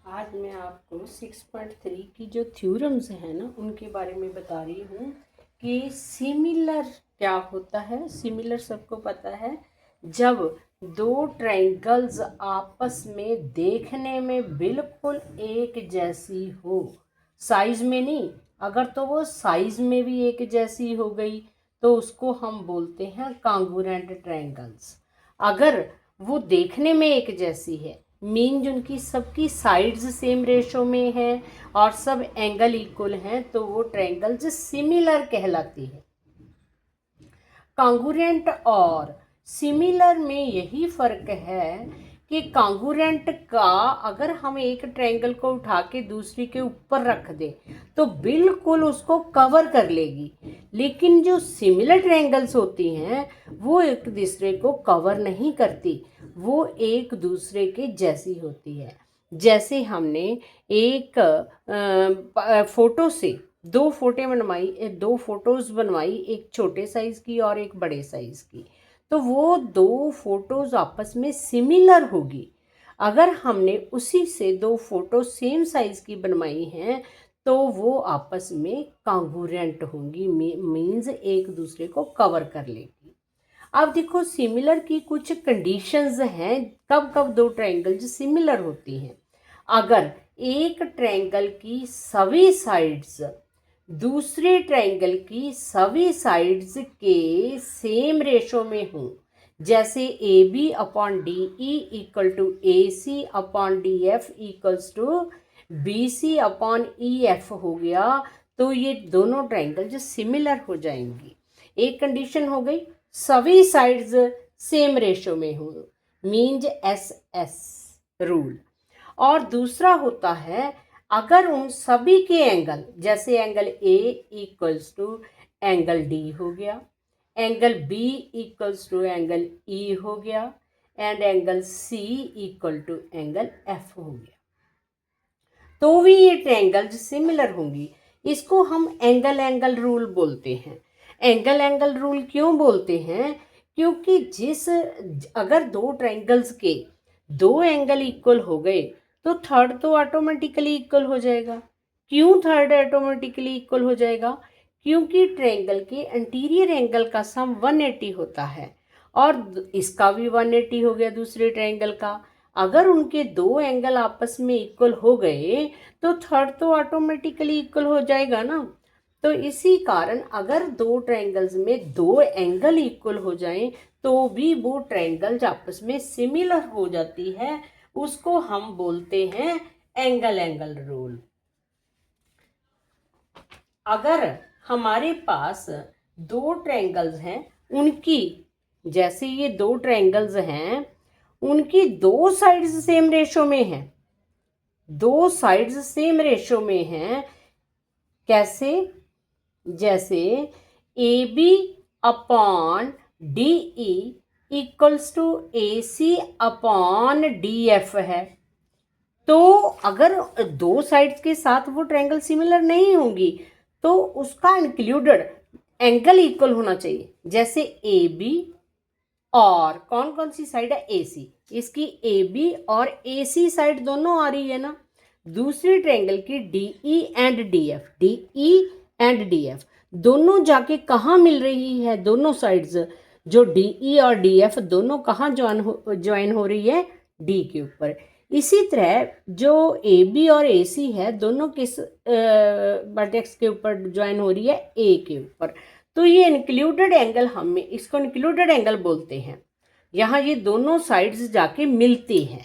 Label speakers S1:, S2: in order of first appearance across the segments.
S1: आज मैं आपको 6.3 की जो थ्योरम्स हैं ना उनके बारे में बता रही हूँ कि सिमिलर क्या होता है। सिमिलर सबको पता है, जब दो ट्रायंगल्स आपस में देखने में बिल्कुल एक जैसी हो, साइज में नहीं, अगर तो वो साइज में भी एक जैसी हो गई तो उसको हम बोलते हैं कॉन्ग्रुएंट ट्रायंगल्स। अगर वो देखने में एक जैसी है, मीन उनकी सबकी साइड्स सेम रेशो में है और सब एंगल इक्वल हैं, तो वो ट्रायंगल्स सिमिलर कहलाती है। कॉन्ग्रुएंट और सिमिलर में यही फर्क है कि कॉन्ग्रुएंट का अगर हम एक ट्रायंगल को उठा के दूसरी के ऊपर रख दें तो बिल्कुल उसको कवर कर लेगी, लेकिन जो सिमिलर ट्रायंगल्स होती हैं वो एक दूसरे को कवर नहीं करती, वो एक दूसरे के जैसी होती है। जैसे हमने एक फोटो से दो फोटोज बनवाई, एक छोटे साइज की और एक बड़े साइज की, तो वो दो फोटोज आपस में सिमिलर होगी। अगर हमने उसी से दो फोटो सेम साइज की बनवाई हैं तो वो आपस में कॉन्ग्रुएंट होंगी, मीन्स एक दूसरे को कवर कर लेगी। अब देखो, सिमिलर की कुछ कंडीशंस हैं, कब कब दो ट्रायंगल्स सिमिलर होती हैं। अगर एक ट्रायंगल की सभी साइड्स दूसरे ट्रायंगल की सभी साइड्स के सेम रेशो में हों, जैसे A B upon D E equal to A C upon D F equals to B C upon E F हो गया, तो ये दोनों ट्रायंगल सिमिलर हो जाएंगी। एक कंडीशन हो गई, सभी साइड्स सेम रेशो में हो, मीन्स एस एस रूल। और दूसरा होता है, अगर उन सभी के एंगल, जैसे angle A equals to angle D हो गया, angle B equals to angle E हो गया, and angle C equal to angle F हो गया, तो भी ये ट्रायंगल्स सिमिलर होंगी। इसको हम एंगल एंगल रूल बोलते हैं। एंगल एंगल रूल क्यों बोलते हैं? क्योंकि अगर दो ट्रायंगल्स के दो एंगल इक्वल हो गए तो थर्ड तो ऑटोमेटिकली इक्वल हो जाएगा। क्यों थर्ड ऑटोमेटिकली इक्वल हो जाएगा? क्योंकि ट्रायंगल के इंटीरियर एंगल का सम 180 होता है और इसका भी 180 हो गया दूसरे ट्रायंगल का। अगर उनके दो एंगल आपस में इक्वल हो गए तो थर्ड तो ऑटोमेटिकली इक्वल हो जाएगा ना। तो इसी कारण अगर दो ट्रायंगल्स में दो एंगल इक्वल हो जाएं तो भी वो ट्रायंगल्स आपस में सिमिलर हो जाती है, उसको हम बोलते हैं एंगल एंगल रूल। अगर हमारे पास दो ट्रायंगल्स हैं, उनकी जैसे ये दो ट्रायंगल्स हैं, उनकी दो साइड्स सेम रेशो में हैं, दो साइड्स सेम रेशो में हैं। कैसे? जैसे A B upon D E equals to A C upon D F है, तो अगर दो साइड्स के साथ वो ट्रायंगल सिमिलर नहीं होंगी तो उसका इंक्लूडेड एंगल इक्वल होना चाहिए। जैसे ए बी और कौन कौन सी साइड है? ए सी, इसकी ए बी और ए सी साइड दोनों आ रही है ना। दूसरी ट्रायंगल की D E and D F, D E and D F दोनों जाके कहाँ मिल रही है? दोनों साइड्स जो डी ई और डी एफ दोनों कहाँ ज्वाइन हो रही है? डी के ऊपर। इसी तरह जो ए बी और ए सी है दोनों किस वर्टेक्स के ऊपर ज्वाइन हो रही है? ए के ऊपर। तो ये इंक्लूडेड एंगल, हम इसको इंक्लूडेड एंगल बोलते हैं। यहाँ ये दोनों साइड्स जाके मिलती हैं,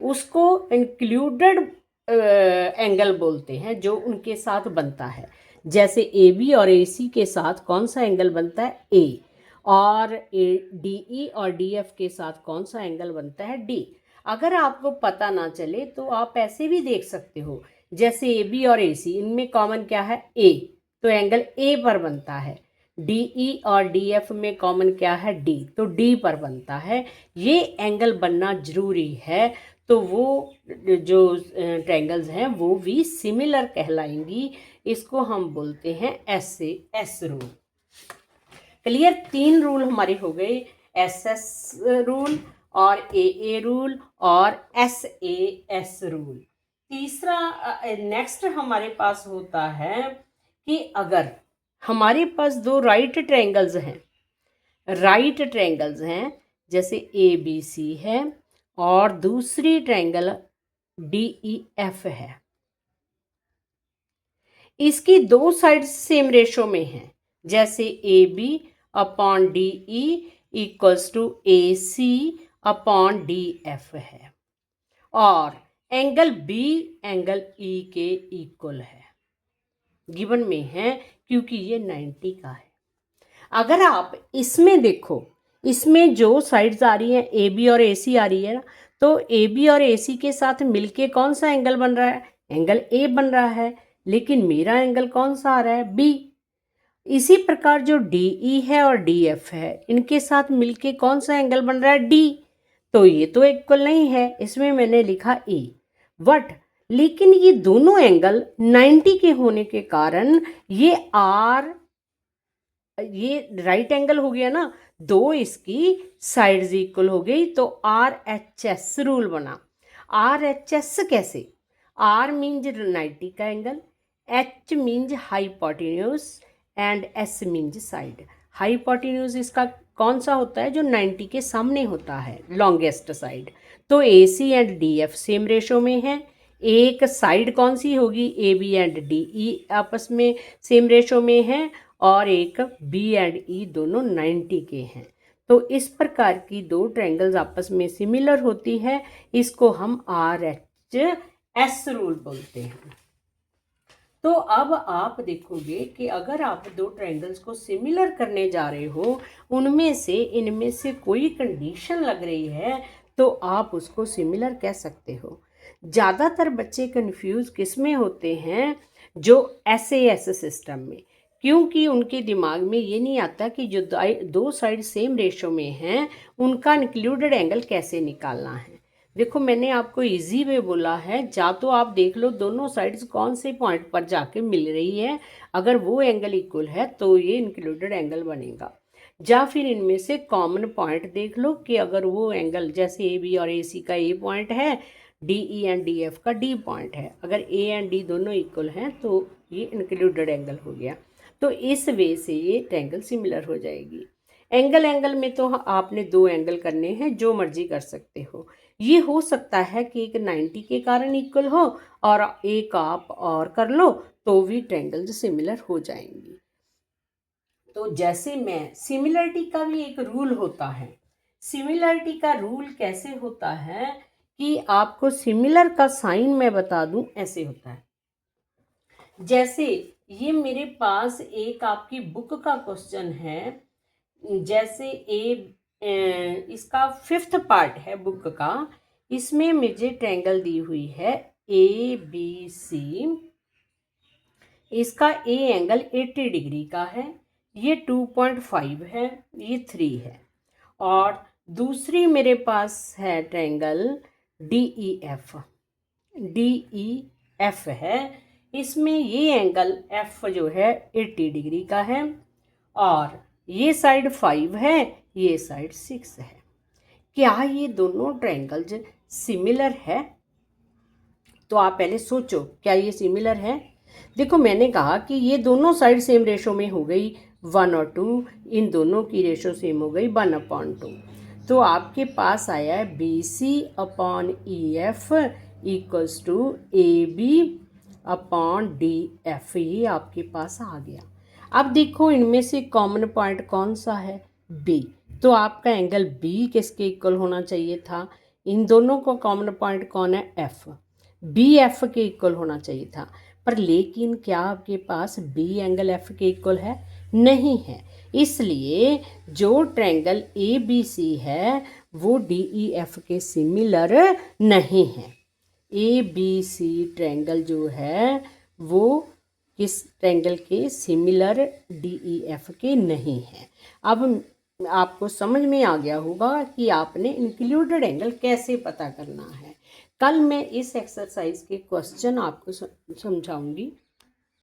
S1: उसको इंक्लूडेड एंगल बोलते हैं जो उनके साथ बनता है। जैसे ए बी और ए सी के साथ कौन सा एंगल बनता है? ए। और डी ई और डी एफ के साथ कौन सा एंगल बनता है? डी। अगर आपको पता ना चले तो आप ऐसे भी देख सकते हो, जैसे ए बी और ए सी, इनमें कॉमन क्या है? ए, तो एंगल ए पर बनता है। डी ई और डी एफ में कॉमन क्या है? डी, तो डी पर बनता है। ये एंगल बनना जरूरी है, तो वो जो ट्रायंगल्स हैं वो भी सिमिलर कहलाएंगी। इसको हम बोलते हैं एस से एस रूल। क्लियर? तीन रूल हमारे हो गए, एस एस रूल और ए रूल और एस रूल। तीसरा नेक्स्ट हमारे पास होता है कि अगर हमारे पास दो राइट ट्रायंगल्स हैं, जैसे ए बी सी है और दूसरी ट्रायंगल डी ई एफ है, इसकी दो साइड्स सेम रेशो में हैं, जैसे A B upon D E equals to A C upon D F है, और एंगल बी एंगल ई के इक्वल है, गिवन में है क्योंकि ये 90 का है। अगर आप इसमें देखो, इसमें जो साइड्स आ रही हैं ए बी और ए सी आ रही है ना, तो ए बी और ए सी के साथ मिलके कौन सा एंगल बन रहा है? एंगल ए बन रहा है, लेकिन मेरा एंगल कौन सा आ रहा है? बी। इसी प्रकार जो डी ई है और डी एफ है, इनके साथ मिलके कौन सा एंगल बन रहा है? डी। तो ये तो इक्वल नहीं है, इसमें मैंने लिखा ए। बट लेकिन ये दोनों एंगल 90 के होने के कारण ये आर, ये राइट एंगल हो गया ना, दो इसकी साइड्स इक्वल हो गई, तो आर एच एस रूल बना। आर एच एस कैसे? आर मीन्स 90 का angle, H means hypotenuse and S means side. Hypotenuse इसका कौन सा होता है? जो 90 के सामने होता है, लॉन्गेस्ट साइड। तो A C and D F same ratio में है। एक साइड कौन सी होगी? A B and D E आपस में सेम रेशो में है, और एक बी एंड ई दोनों 90 के हैं। तो इस प्रकार की दो ट्रायंगल्स आपस में सिमिलर होती है, इसको हम आर एच एस रूल बोलते हैं। तो अब आप देखोगे कि अगर आप दो ट्रायंगल्स को सिमिलर करने जा रहे हो, उनमें से इनमें से कोई कंडीशन लग रही है, तो आप उसको सिमिलर कह सकते हो। ज़्यादातर बच्चे कंफ्यूज किस में होते हैं? जो SAS सिस्टम में, क्योंकि उनके दिमाग में ये नहीं आता कि जो दो साइड सेम रेशो में हैं, उनका इंक्लूडेड एंगल कैसे निकालना है। देखो, मैंने आपको इजी वे बोला है, जा तो आप देख लो दोनों साइड्स कौन से पॉइंट पर जाके मिल रही है, अगर वो एंगल इक्वल है तो ये इंक्लूडेड एंगल बनेगा। या फिर इनमें से कॉमन पॉइंट देख लो कि अगर वो एंगल, जैसे ए बी और ए सी का ए पॉइंट है, D E and D F का डी पॉइंट है, अगर ए एंड डी दोनों इक्वल हैं तो ये इंक्लूडेड एंगल हो गया। तो इस वे से ये ट्रायंगल सिमिलर हो जाएगी। एंगल में तो आपने दो एंगल करने हैं, जो मर्जी कर सकते हो। ये हो सकता है कि एक 90 के कारण इक्वल हो और एक आप और कर लो, तो भी ट्रायंगल सिमिलर हो जाएंगी। तो जैसे मैं सिमिलरिटी का भी एक रूल होता है। सिमिलरिटी का रूल कैसे होता है कि आपको सिमिलर का साइन मैं बता दूं, ऐसे होता है। जैसे ये मेरे पास एक आपकी बुक का क्वेश्चन है, जैसे इसका 5th पार्ट है बुक का, इसमें मुझे ट्रायंगल दी हुई है ए बी सी, इसका ए एंगल 80 डिग्री का है, ये 2.5 है, ये 3 है, और दूसरी मेरे पास है ट्रायंगल डी ई एफ है, इसमें ये एंगल एफ जो है 80 डिग्री का है, और ये साइड 5 है, ये साइड 6 है। क्या ये दोनों ट्रायंगल्स सिमिलर है? तो आप पहले सोचो, क्या ये सिमिलर है? देखो, मैंने कहा कि ये दोनों साइड सेम रेशो में हो गई 1 और 2, इन दोनों की रेशो सेम हो गई 1/2। तो आपके पास आया है BC upon EF equals to AB upon DF, ये आपके पास आ गया। अब देखो, इनमें से कॉमन पॉइंट कौन सा है? B। तो आपका एंगल B किसके इक्वल होना चाहिए था? इन दोनों को कॉमन पॉइंट कौन है? F। BF के इक्वल होना चाहिए था, पर लेकिन क्या आपके पास B एंगल F के इक्वल है? नहीं है। इसलिए जो ट्रायंगल ABC है वो DEF के सिमिलर नहीं है। ABC ट्रायंगल जो है वो किस ट्रायंगल के सिमिलर DEF के नहीं है। अब आपको समझ में आ गया होगा कि आपने इंक्लूडेड एंगल कैसे पता करना है। कल मैं इस एक्सरसाइज के क्वेश्चन आपको समझाऊंगी।